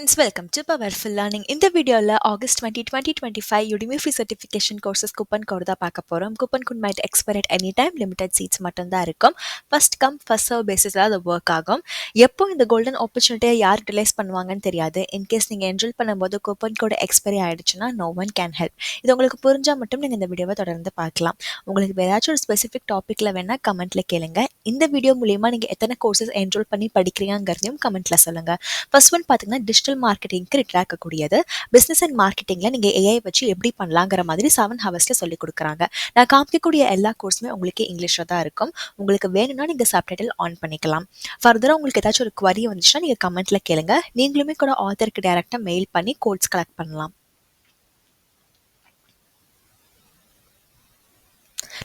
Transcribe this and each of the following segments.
Friends, welcome to Powerful Learning. இந்த வீடியோல August 20 2025 Udemy free certification courses coupon code தான் பார்க்க போறோம். coupon code might expire at any time. limited seats மட்டும் தான் இருக்கும். first come first serve basisல அது work ஆகும். எப்போ இந்த golden opportunity யார் utilize பண்ணுவாங்கன்னு தெரியாது. in case நீங்க enroll பண்ணும்போது coupon code expiry ஆயிடுச்சுன்னா no one can help. இது உங்களுக்கு புரிஞ்சா மட்டும் நீங்க இந்த வீடியோவை தொடர்ந்து பார்க்கலாம். உங்களுக்கு வேற ஏதாச்சும் ஒரு ஸ்பெசிஃபிக் டாபிக்ல வேணா கமெண்ட்ல கேளுங்க. இந்த வீடியோ மூலியமா நீங்க எத்தனை கோர்சஸ் enroll பண்ணி படிக்கிறீங்கிறதையும் கமெண்ட்ல சொல்லுங்க. ஃபர்ஸ்ட் ஒன் பார்த்தீங்கன்னா டிஜிட்டல் மார்க்கெட்டிங்க்கு ரிலேட் ஆகக்கூடியது. பிசினஸ் அண்ட் மார்க்கெட்டிங்ல நீங்க ஏஐ வச்சு எப்படி பண்ணலாங்கிற மாதிரி 7 ஹவர்ஸ்ல சொல்லி கொடுக்குறாங்க. நான் காமிக்கக்கூடிய எல்லா கோர்ஸுமே உங்களுக்கு இங்கிலீஷ்ல தான் இருக்கும். உங்களுக்கு வேணும்னா நீங்க சப்டைட்டில் ஆன் பண்ணிக்கலாம். ஃபர்தரா உங்களுக்கு ஏதாச்சும் ஒரு query வந்துச்சுன்னா நீங்க கமெண்ட்ல கேளுங்க. நீங்களுமே கூட ஆத்தருக்கு டைரக்டா மெயில் பண்ணி கோட்ஸ் கலெக்ட் பண்ணலாம்.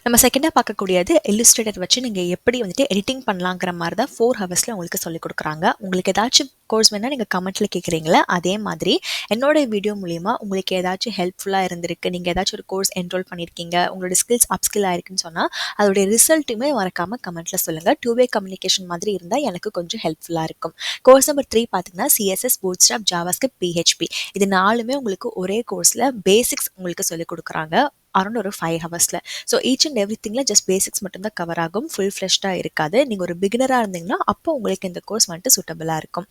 நம்ம செகண்டாக பார்க்கக்கூடியது இல்லுஸ்ட்ரேட்டர் வச்சு நீங்கள் எப்படி எடிட்டிங் பண்ணலாங்கிற மாதிரி தான் 4 ஹவர்ஸில் உங்களுக்கு சொல்லிக் கொடுக்குறாங்க. உங்களுக்கு ஏதாச்சும் கோர்ஸ் வேணால் நீங்கள் கமெண்ட்டில் கேட்குறீங்களா, அதே மாதிரி என்னோட வீடியோ மூலிமா உங்களுக்கு ஏதாச்சும் ஹெல்ப்ஃபுல்லாக இருந்திருக்கு, நீங்கள் ஏதாச்சும் ஒரு கோர்ஸ் என்ரோல் பண்ணியிருக்கீங்க, உங்களோட ஸ்கில்ஸ் அப்ஸ்கில் ஆயிருக்குன்னு சொன்னால் அதோடைய ரிசல்ட்டுமே மறக்காமல் கமெண்ட்டில் சொல்லுங்கள். 2-way கம்யூனிகேஷன் மாதிரி இருந்தால் எனக்கு கொஞ்சம் ஹெல்ப்ஃபுல்லாக இருக்கும். கோர்ஸ் நம்பர் 3 பார்த்தீங்கன்னா சிஎஸ்எஸ், பூட்ஸ்ட்ராப், ஜாவாஸ்கிரிப்ட், பிஹெச்பி இது 4மே உங்களுக்கு ஒரே கோர்ஸில் பேசிக்ஸ் உங்களுக்கு சொல்லிக் கொடுக்குறாங்க அரௌண்ட் ஒரு 5 ஹவர்ஸில். ஸோ ஈச் அண்ட் எவ்ரி திங்கில் ஜஸ்ட் பேசிக்ஸ் மட்டும்தான் கவர் ஆகும், ஃபுல் ஃப்ளெஷ்டாக இருக்காது. நீங்கள் ஒரு பிகினராக இருந்தீங்கன்னா அப்போ உங்களுக்கு இந்த கோர்ஸ் சூட்டபிளாக இருக்கும்.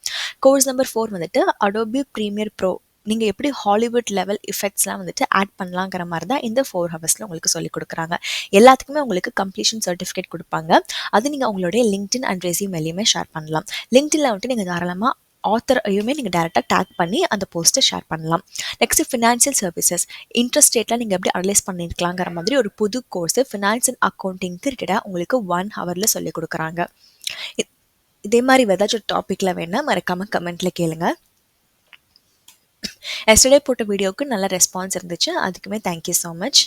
Course number 4 Adobe Premiere Pro நீங்கள் எப்படி ஹாலிவுட் லெவல் எஃபெக்ட்ஸ்லாம் ஆட் பண்ணலாங்கிற மாதிரி தான் இந்த 4 ஹவர்ஸில் உங்களுக்கு சொல்லிக் கொடுக்குறாங்க. எல்லாத்துக்குமே உங்களுக்கு கம்ப்ளீஷன் சர்டிஃபிகேட் கொடுப்பாங்க. அது நீங்கள் உங்களுடைய லிங்க்டின் அண்ட் ரெஸ்யூமேலையுமே ஷேர் பண்ணலாம். லிங்க்டின்ல நீங்கள் தாராளமாக ஆத்தரையுமே நீங்கள் டேரெக்டாக டேக் பண்ணி அந்த போஸ்ட்டை ஷேர் பண்ணலாம். நெக்ஸ்ட் ஃபினான்ஷியல் சர்வீசஸ், இன்ட்ரெஸ்ட் ரேட்லாம் நீங்கள் எப்படி அனலைஸ் பண்ணியிருக்கலாங்கிற மாதிரி ஒரு புது கோர்ஸ் ஃபினான்ஸ் அண்ட் அக்கௌண்டிங்க்கு ரிலேட்டடாக உங்களுக்கு 1 ஹவரில் சொல்லிக் கொடுக்குறாங்க. இதே மாதிரி ஏதாச்சும் ஒரு டாப்பிக்கில் வேணால் மறக்காமல் கமெண்ட்டில் கேளுங்க. எஸ்டர்டே போட்ட வீடியோவுக்கு நல்ல ரெஸ்பான்ஸ் இருந்துச்சு, அதுக்குமே thank you so much.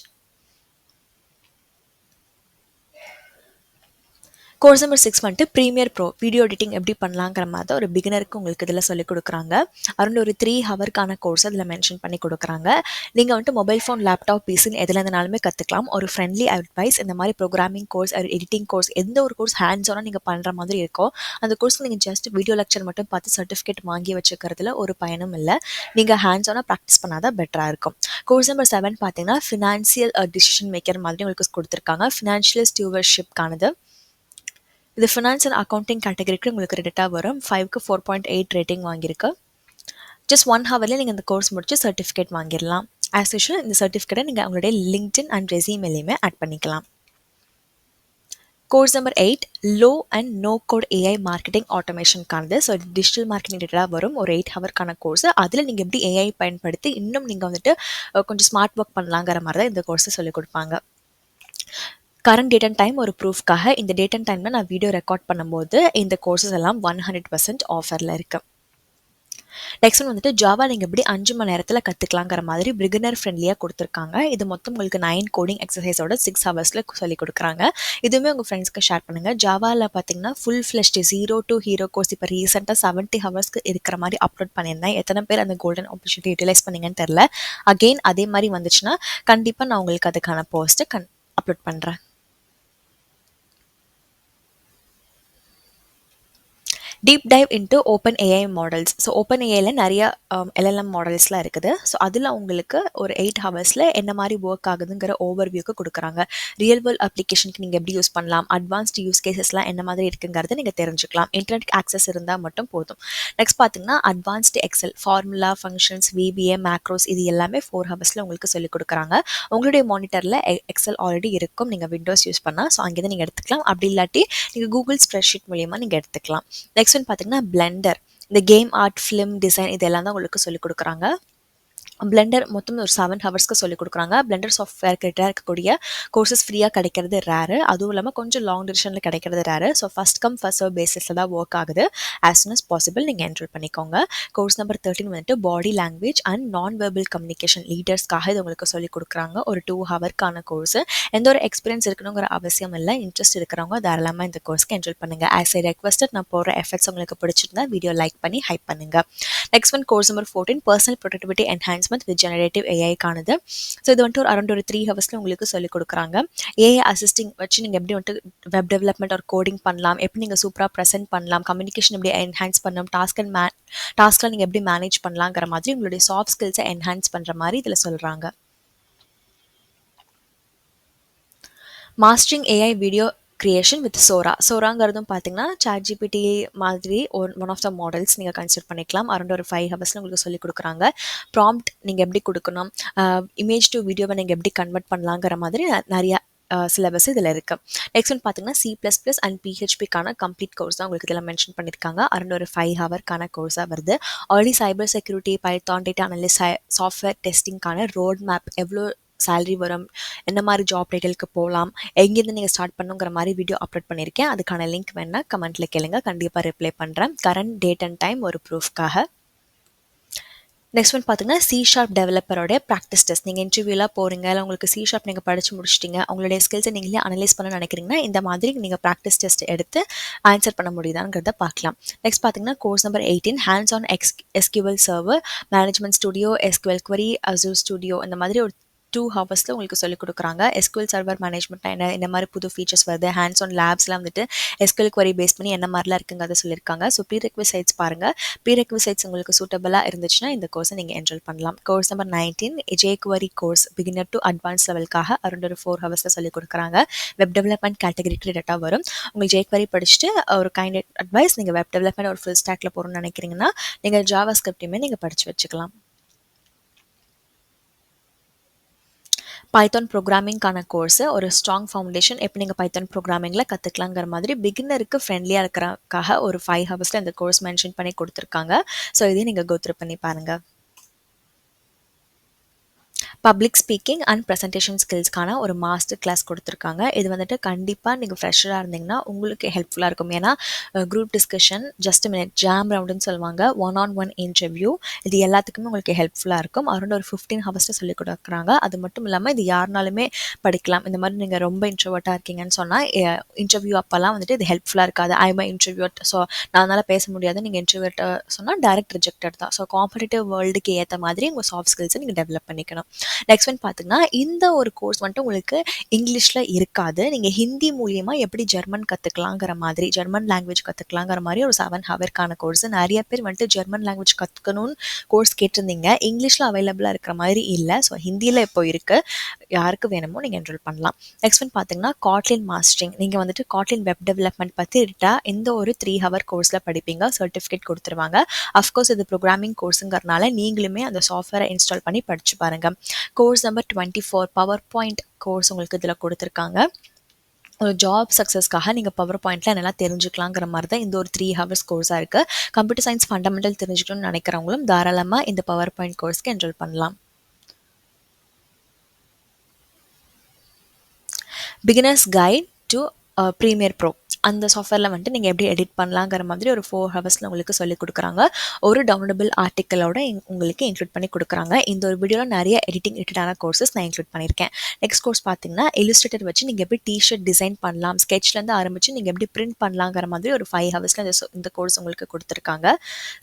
Course number 6 Premiere Pro video editing எப்படி பண்ணலாங்கிற மாதிரி ஒரு பிகினருக்கு உங்களுக்கு இதில் சொல்லிக் கொடுக்குறாங்க. அரௌண்ட் ஒரு 3 ஹவருக்கான கோர்ஸ் அதில் மென்ஷன் பண்ணி கொடுக்குறாங்க. நீங்கள் மொபைல் ஃபோன், லேப்டாப், பிசின்னு எதில் இருந்தாலுமே கற்றுக்கலாம். ஒரு ஃப்ரெண்ட்லி அட்வைஸ், இந்த மாதிரி ப்ரோக்ராமிங் கோர்ஸ், எடிட்டிங் கோர்ஸ், எந்த ஒரு கோர்ஸ் ஹேண்ட்ஸ் ஆனாக நீங்கள் பண்ணுற மாதிரி இருக்கோ அந்த கோர்ஸ்க்கு நீங்கள் ஜஸ்ட் வீடியோ லெக்சர் மட்டும் பார்த்து சர்டிஃபிகேட் வாங்கி வச்சுக்கிறதுல ஒரு பயனும் இல்லை. நீங்கள் ஹேண்ட்ஸ் ஆனாக ப்ராக்டிஸ் பண்ணாதான் பெட்டராக இருக்கும். கோர்ஸ் நம்பர் 7 பார்த்தீங்கன்னா ஃபினான்சியல் டிசிஷன் மேக்கர் மாதிரி உங்களுக்கு கொடுத்துருக்காங்க. ஃபினான்ஷியல் ஸ்டியூவர்ஷிப்கானது. இது ஃபினான்ஸ் அண்ட் அக்கௌண்டிங் கேட்டகரிக்கு உங்களுக்கு ரெடிட்டாக வரும். 5க்கு 4.8 ரேட்டிங் வாங்கியிருக்கு. ஜஸ்ட் 1 ஹவர்லேயே நீங்கள் இந்த கோர்ஸ் முடிச்சு சர்டிஃபிகேட் வாங்கிடலாம். ஆஸ் யூஷுவல் இந்த சர்டிஃபிகேட்டை நீங்கள் உங்களுடைய லிங்க்டின் அண்ட் ரெஸ்யூமேலையுமே ஆட் பண்ணிக்கலாம். Course number 8 low and no code AI marketing ஆட்டோமேஷனுக்கானது. ஸோ டிஜிட்டல் மார்க்கெட்டிங் ரிலேட்டடாக வரும் ஒரு 8 ஹவருக்கான கோர்ஸ். அதில் நீங்கள் எப்படி ஏஐ பயன்படுத்தி இன்னும் நீங்கள் கொஞ்சம் ஸ்மார்ட் ஒர்க் பண்ணலாங்கிற மாதிரி தான் இந்த கோர்ஸை சொல்லிக் கொடுப்பாங்க. கரண்ட் டேட் அண்ட் டைம் ஒரு ப்ரூஃப்காக இந்த டேட் அண்ட் டைமில் நான் வீடியோ ரெக்கார்ட் பண்ணும்போது இந்த கோர்சஸ் எல்லாம் 100% ஆஃபரில் இருக்குது. நெக்ஸ்ட் ஒன் ஜாவா நீங்கள் எப்படி 5 மணி நேரத்தில் கற்றுக்கலாங்கிற மாதிரி பிகினர் ஃப்ரெண்ட்லியாக கொடுத்துருக்காங்க. இது மொத்தம் உங்களுக்கு 9 கோடிங் எக்ஸசைஸோட 6 ஹவர்ஸில் சொல்லிக் கொடுக்குறாங்க. இதுவுமே உங்கள் ஃப்ரெண்ட்ஸ்க்கு ஷேர் பண்ணுங்கள். ஜாவாவில் பார்த்தீங்கன்னா ஃபுல் ஃப்ளெஷ்டு 0 to ஹீரோ கோர்ஸ் இப்போ ரீசெண்டாக 70 ஹவர்ஸ்க்கு இருக்கிற மாதிரி அப்லோட் பண்ணியிருந்தேன். எத்தனை பேர் அந்த கோல்டன் ஆப்பர்ச்சுனிட்டி யூட்டிலைஸ் பண்ணீங்கன்னு தெரில. அகெயின் அதே மாதிரி வந்துச்சுன்னா கண்டிப்பாக நான் உங்களுக்கு அதுக்கான போஸ்ட்டை அப்லோட் பண்ணுறேன். Deep dive into OpenAI models. So open ஏஐயில் நிறைய எல்எல்எம் மாடல்ஸ்லாம் இருக்குது. ஸோ அதில் உங்களுக்கு ஒரு 8 ஹவர்ஸில் என்ன மாதிரி ஒர்க் ஆகுதுங்கிற ஓவர்வியூக்கு கொடுக்குறாங்க. ரியல் வேர்ல்ட் அப்ளிகேஷனுக்கு நீங்கள் எப்படி யூஸ் பண்ணலாம், அட்வான்ஸ்டு யூஸ் கேசஸ்லாம் என்ன மாதிரி இருக்குங்கிறத நீங்கள் தெரிஞ்சுக்கலாம். இன்டர்நெட் ஆக்சஸ் இருந்தால் மட்டும் போதும். நெக்ஸ்ட் பார்த்தீங்கன்னா advanced Excel, formula, functions, VBA, macros இது எல்லாமே 4 ஹவர்ஸில் உங்களுக்கு சொல்லிக் கொடுக்குறாங்க. உங்களுடைய மானிட்டரில் எக்ஸல் ஆல்ரெடி இருக்கும், நீங்கள் விண்டோஸ் யூஸ் பண்ணால். ஸோ அங்கேருந்து நீங்கள் எடுத்துக்கலாம். அப்படி இல்லாட்டி நீங்கள் கூகுள் ஸ்ப்ரெட்ஷீட் மூலியமாக நீங்கள் எடுத்துக்கலாம். நெக்ஸ்ட் ஒன் பார்த்தீங்கன்னா பிளெண்டர். இந்த கேம் ஆர்ட், ஃபிலிம் டிசைன் இதெல்லாம் தான் உங்களுக்கு சொல்லிக் கொடுக்குறாங்க. பிளெண்டர் மொத்தம் ஒரு 7 ஹவர்ஸ்க்கு சொல்லிக் கொடுக்குறாங்க. பிளெண்டர் சாஃப்ட்வேர் கிட்ட இருக்கக்கூடிய கோர்சஸ் ஃப்ரீயாக கிடைக்கிறது ரேரு. அதுவும் இல்லாமல் கொஞ்சம் லாங் டியூரேஷனில் கிடைக்கிறது rare. So first come first serve பேசிஸில் தான் ஒர்க் ஆகுது. ஆஸ் சூன் அஸ் பாசிபிள் நீங்கள் என்ரோல் பண்ணிக்கோங்க. Course number 13 body language and நான் வெர்பல் கம்யூனிகேஷன் லீடர்ஸ்க்காக இது உங்களுக்கு சொல்லிக் கொடுக்குறாங்க. ஒரு 2 ஹவருக்கான கோர்ஸ். எந்த ஒரு எக்ஸ்பீரியன்ஸ் இருக்கணுங்கிற அவசியம் இல்லை. இன்ட்ரெஸ்ட் இருக்கிறவங்க தாராளமாக இந்த கோர்ஸ்க்கு என்ரோல் பண்ணுங்கள். ஆஸ் ஐ ரெக்வஸ்டட் நான் போகிற எஃபர்ட்ஸ் உங்களுக்கு பிடிச்சிருந்தா வீடியோ லைக் பண்ணி ஹைப் பண்ணுங்கள். Next one course number 14 personal productivity enhance enhancement with generative ஏஐக்கானது. ஸோ இது வந்துட்டு அரௌண்ட் ஒரு 3 ஹவர்ஸில் உங்களுக்கு சொல்லிக் கொடுக்குறாங்க. ஏஐ அசிஸ்டிங் வச்சு நீங்கள் எப்படி வந்துட்டு வெப் டெவலப்மெண்ட் ஒரு கோடிங் பண்ணலாம், எப்படி நீங்கள் சூப்பராக ப்ரெசென்ட் பண்ணலாம், கம்யூனிகேஷன் எப்படி என்ஹான்ஸ் பண்ணணும், டாஸ்க்கெலாம் நீங்கள் எப்படி மேனேஜ் பண்ணலாங்கிற மாதிரி உங்களுடைய சாஃப்ட் ஸ்கில்ஸை என்ஹான்ஸ் பண்ணுற மாதிரி இதில் சொல்கிறாங்க. Mastering AI video creation with சோராங்கிறதும் பார்த்தீங்கன்னா சாட்ஜிபிடி மாதிரி ஒன் ஆஃப் த மாடல்ஸ் நீங்கள் கன்சிடர் பண்ணிக்கலாம். அரௌண்ட் ஒரு 5 ஹவர்ஸில் உங்களுக்கு சொல்லிக் கொடுக்குறாங்க. ப்ராம்ப்ட் நீங்கள் எப்படி கொடுக்கணும், இமேஜ் டு வீடியோவை நீங்கள் எப்படி கன்வெர்ட் பண்ணலாங்கிற மாதிரி நிறையா சிலபஸ் இதில் இருக்குது. நெக்ஸ்ட் ஒன் பார்த்தீங்கன்னா C++ அண்ட் PHPக்கான கம்ப்ளீட் கோர்ஸ் தான் உங்களுக்கு இதில் மென்ஷன் பண்ணியிருக்காங்க. அரௌண்ட் ஒரு 5 ஹவர்க்கான கோர்ஸாக வருது. Already cyber security, Python, data analyst, software டெஸ்டிங்கான ரோட் மேப், எவ்வளோ சேலரி வரும், என்ன மாதிரி ஜாப் டைட்டிலுக்கு போகலாம், எங்கேருந்து நீங்கள் ஸ்டார்ட் பண்ணுங்கிற மாதிரி வீடியோ அப்லோட் பண்ணியிருக்கேன். அதுக்கான லிங்க் வேணால் கமெண்ட்டில் கேளுங்க, கண்டிப்பாக ரிப்ளை பண்ணுறேன். கரண்ட் டேட் அண்ட் டைம் ஒரு ப்ரூஃப்காக. நெக்ஸ்ட் ஒன் பார்த்தீங்கன்னா C# டெவலப்பரோடைய ப்ராக்டிஸ் டெஸ்ட். நீங்கள் இன்டர்வியூலாம் போகிறீங்க, இல்லை உங்களுக்கு C# நீங்கள் படித்து முடிச்சிட்டிங்க, உங்களுடைய ஸ்கில்ஸை நீங்களே அனலைஸ் பண்ண நினைக்கிறீங்கன்னா இந்த மாதிரி நீங்கள் ப்ராக்டிஸ் டெஸ்ட் எடுத்து ஆன்சர் பண்ண முடியுதாங்கிறத பார்க்கலாம். நெக்ஸ்ட் பார்த்தீங்கன்னா course number 18 hands on SQL server management studio, SQL query, Azure studio, இந்த மாதிரி ஒரு 2 ஹவர்ஸில் உங்களுக்கு சொல்லிக் கொடுக்குறாங்க. SQL சர்வர் மேனேஜ்மெண்ட்னா என்ன மாதிரி புது ஃபீச்சர்ஸ் வருது, ஹேண்ட்ஸ் ஆன் லேப்ஸ்லாம் வந்துட்டு SQL query பேஸ் பண்ணி என்ன மாதிரிலாம் இருக்குங்கிறத சொல்லியிருக்காங்க. ஸோ ப்ரீரெக்விசைட்ஸ் பாருங்கள். ப்ரீரெக்விசைட்ஸ் உங்களுக்கு சூட்டபிளாக இருந்துச்சுன்னா இந்த கோர்ஸை நீங்கள் என்ரோல் பண்ணலாம். Course number 19 jQuery course beginner to advance லெவலுக்காக அரௌண்ட் ஒரு 4 ஹவர்ஸில் சொல்லிக் கொடுக்குறாங்க. வெப் டெவலப்மெண்ட் கேட்டகரி ரிலேட்டடாக வரும். உங்களுக்கு jQuery படிச்சுட்டு ஒரு கைண்ட் அட்வைஸ், நீங்கள் வெப் டெவலப்மெண்ட் ஒரு ஃபுல் ஸ்டாக்ல போகணும்னு நினைக்கிறீங்கன்னா நீங்கள் ஜாவா ஸ்கிரிப்டையுமே நீங்கள் படித்து வச்சுக்கலாம். பைத்தான் ப்ரோக்ராமிங்கான கோர்ஸு ஒரு ஸ்ட்ராங் ஃபவுண்டேஷன், எப்படி நீங்கள் பைத்தான் ப்ரோக்ராமிங்கில் கற்றுக்கலாங்கிற மாதிரி பிகினருக்கு ஃப்ரெண்ட்லியாக இருக்கிறக்காக ஒரு 5 ஹவர்ஸில் இந்த கோர்ஸ் மென்ஷன் பண்ணி கொடுத்துருக்காங்க. ஸோ இதையும் நீங்கள் கோத்ரூ பண்ணி பாருங்கள். பப்ளிக் ஸ்பீக்கிங் அண்ட் ப்ரெசன்டேஷன் ஸ்கில்ஸ்க்கான ஒரு மாஸ்டர் கிளாஸ் கொடுத்துருக்காங்க. இது வந்துட்டு கண்டிப்பாக நீங்கள் ஃப்ரெஷராக இருந்தீங்கன்னா உங்களுக்கு ஹெல்ப்ஃபுல்லாக இருக்கும். ஏன்னா group discussion, just minute JAM ரவுண்டுன்னு சொல்லுவாங்க, 1-on-1 இன்டர்வியூ, இது எல்லாத்துக்குமே உங்களுக்கு ஹெல்ப்ஃபுல்லாக இருக்கும். அரௌண்ட் ஒரு 15 ஹவர்ஸில் சொல்லிக் கொடுக்குறாங்க. அது மட்டும் இல்லாமல் இது யாருனாலுமே படிக்கலாம். இந்த மாதிரி நீங்கள் ரொம்ப இன்ட்ரோவர்ட்டாக இருக்கீங்கன்னு சொன்னால் இன்டர்வியூ அப்போல்லாம் வந்துட்டு இது ஹெல்ப்ஃபுல்லாக இருக்காது. ஐம் இன்டர்வியூட், ஸோ நான் அதனால் பேச முடியாது, நீங்கள் இன்டர்வியூட் சொன்னால் டைரக்ட் ரிஜெக்டட் தான். ஸோ காம்படிட்டிவ் வேர்ல்டுக்கு ஏற்ற மாதிரி உங்கள் சாஃப்ட் ஸ்கில்ஸை நீங்கள் டெவலப் பண்ணிக்கணும். நெக்ஸ்ட் ஒன் பார்த்தீங்கன்னா இந்த ஒரு கோர்ஸ் வந்துட்டு உங்களுக்கு இங்கிலீஷில் இருக்காது. நீங்கள் ஹிந்தி மூலியமாக எப்படி ஜெர்மன் கற்றுக்கலாங்கிற மாதிரி, ஜெர்மன் லாங்குவேஜ் கற்றுக்கலாங்கிற மாதிரி ஒரு 7 ஹவர்க்கான கோர்ஸ். நிறைய பேர் வந்துட்டு ஜெர்மன் லாங்குவேஜ் கற்றுக்கணும்னு கோர்ஸ் கேட்டிருந்தீங்க. இங்கிலீஷில் அவைலபிளாக இருக்கிற மாதிரி இல்லை. ஸோ ஹிந்தியில் இப்போ இருக்குது. யாருக்கு வேணுமோ நீங்கள் என்ரோல் பண்ணலாம். நெக்ஸ்ட் ஒன் பார்த்தீங்கன்னா காட்லின் மாஸ்டரிங். நீங்கள் வந்துட்டு காட்லின் வெப் டெவலப்மெண்ட் பற்றி இந்த ஒரு 3 ஹவர் கோர்ஸில் படிப்பீங்க. சர்டிஃபிகேட் கொடுத்துருவாங்க. அஃப்கோர்ஸ் இது ப்ரோக்ராமிங் கோர்ஸுங்கிறனால நீங்களுமே அந்த சாஃப்ட்வேரை இன்ஸ்டால் பண்ணி படிச்சு பாருங்கள். Course number 24 power point course உங்களுக்கு இதில் கொடுத்துருக்காங்க. ஒரு ஜாப் சக்ஸஸ்க்காக நீங்கள் பவர் பாயிண்ட்டில் என்னெல்லாம் தெரிஞ்சுக்கலாங்கிற மாதிரி தான் இந்த ஒரு 3 ஹவர்ஸ் கோர்ஸாக இருக்குது. கம்ப்யூட்டர் சயின்ஸ் ஃபண்டமெண்டல் தெரிஞ்சுக்கணும்னு நினைக்கிறவங்களும் தாராளமாக இந்த பவர் பாயிண்ட் கோர்ஸ்க்கு என்ரோல் பண்ணலாம். Beginners guide to Premiere Pro, அந்த சாஃப்ட்வேரில் வந்துட்டு நீங்கள் எப்படி எடிட் பண்ணலாங்கிற மாதிரி ஒரு 4 ஹவர்ஸில் உங்களுக்கு சொல்லிக் கொடுக்குறாங்க. ஒரு டவுன்லோடபிள் ஆர்டிக்கலோட உங்களுக்கு இன்க்ளூட் பண்ணி கொடுக்குறாங்க. இந்த ஒரு வீடியோவில் நிறைய எடிட்டிங் ரிலேட்டடான கோர்சஸ் நான் இன்க்ளூட் பண்ணியிருக்கேன். நெக்ஸ்ட் கோர்ஸ் பார்த்தீங்கன்னா இல்லுஸ்ட்ரேட்டர் வச்சு நீங்கள் எப்படி டிஷர்ட் டிசைன் பண்ணலாம், ஸ்கெட்ச்லேருந்து ஆரம்பித்து நீங்கள் எப்படி பிரிண்ட் பண்ணலாங்கிற மாதிரி ஒரு 5 ஹவர்ஸில் இந்த கோர்ஸ் உங்களுக்கு கொடுத்துருக்காங்க.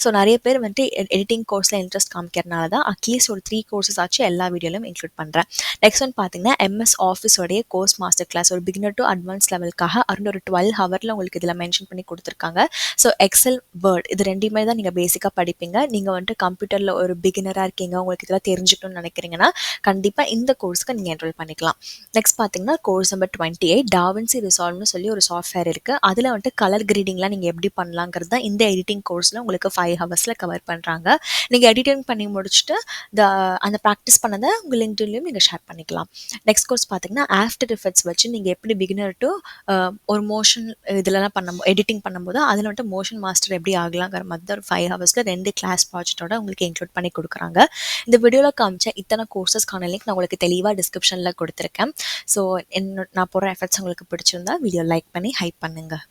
ஸோ நிறைய பேர் வந்துட்டு எடிட்டிங் கோர்ஸில் இன்ட்ரெஸ்ட் காமிக்கிறனால தான் அட்லீஸ்ட் ஒரு 3 கோர்சஸ் ஆச்சு எல்லா வீடியோலையும் இன்க்ளூட் பண்ணுறேன். நெக்ஸ்ட் ஒன் பார்த்தீங்கன்னா MS ஆஃபீஸோடைய கோர்ஸ் மாஸ்டர் கிளாஸ், ஒரு பிகினர் டு அட்வான்ஸ் லெவலுக்காக அரௌண்ட் ஒரு 12 ஹவரில் உங்களுக்கு இதில் மென்ஷன் பண்ணி கொடுத்துருக்காங்க. ஸோ எக்ஸல், வேர்ட் இது ரெண்டுமே தான் நீங்கள் பேசிக்காக படிப்பீங்க. நீங்கள் வந்துட்டு கம்ப்யூட்டரில் ஒரு பிகினராக இருக்கீங்க, உங்களுக்கு இதெல்லாம் தெரிஞ்சுக்கணும்னு நினைக்கிறீங்கன்னா கண்டிப்பாக இந்த கோர்ஸ்க்கு நீங்கள் என்ரோல் பண்ணிக்கலாம். நெக்ஸ்ட் பார்த்தீங்கன்னா கோர்ஸ் நம்பர் 28 டாவின்சி ரிசால்வ்னு சொல்லி ஒரு சாஃப்ட்வேர் இருக்குது. அதில் வந்துட்டு கலர் கிரேடிங்லாம் நீங்கள் எப்படி பண்ணலாங்கிறது தான் இந்த எடிட்டிங் கோர்ஸில் உங்களுக்கு 5 ஹவர்ஸில் கவர் பண்ணுறாங்க. நீங்கள் எடிட்டிங் பண்ணி முடிச்சுட்டு அந்த ப்ராக்டிஸ் பண்ணதை உங்கள் லிங்க்டின்லையும் நீங்கள் ஷேர் பண்ணிக்கலாம். நெக்ஸ்ட் கோர்ஸ் பார்த்தீங்கன்னா ஆஃப்டர் எஃபெக்ட்ஸ் வச்சு நீங்கள் எப்படி பிகினர் டு ஒரு மோஷன் இதெல்லாம் எடிட்டிங் பண்ணும்போது அதில் வந்துட்டு மோஷன் மாஸ்டர் எப்படி ஆகலாங்கிற மாதிரி ஒரு 5 ஹவர்ஸில் 2 கிளாஸ் ப்ராஜெக்டோட உங்களுக்கு இன்க்ளூட் பண்ணி கொடுக்குறாங்க. இந்த வீடியோவில் காமிச்ச இத்தனை கோர்சஸ்க்கான லிங்க் நான் உங்களுக்கு தெளிவாக டிஸ்கிரிப்ஷனில் கொடுத்துருக்கேன். ஸோ நான் போடுற எஃபர்ட்ஸ் உங்களுக்கு பிடிச்சிருந்தா வீடியோ லைக் பண்ணி ஹைப் பண்ணுங்கள்.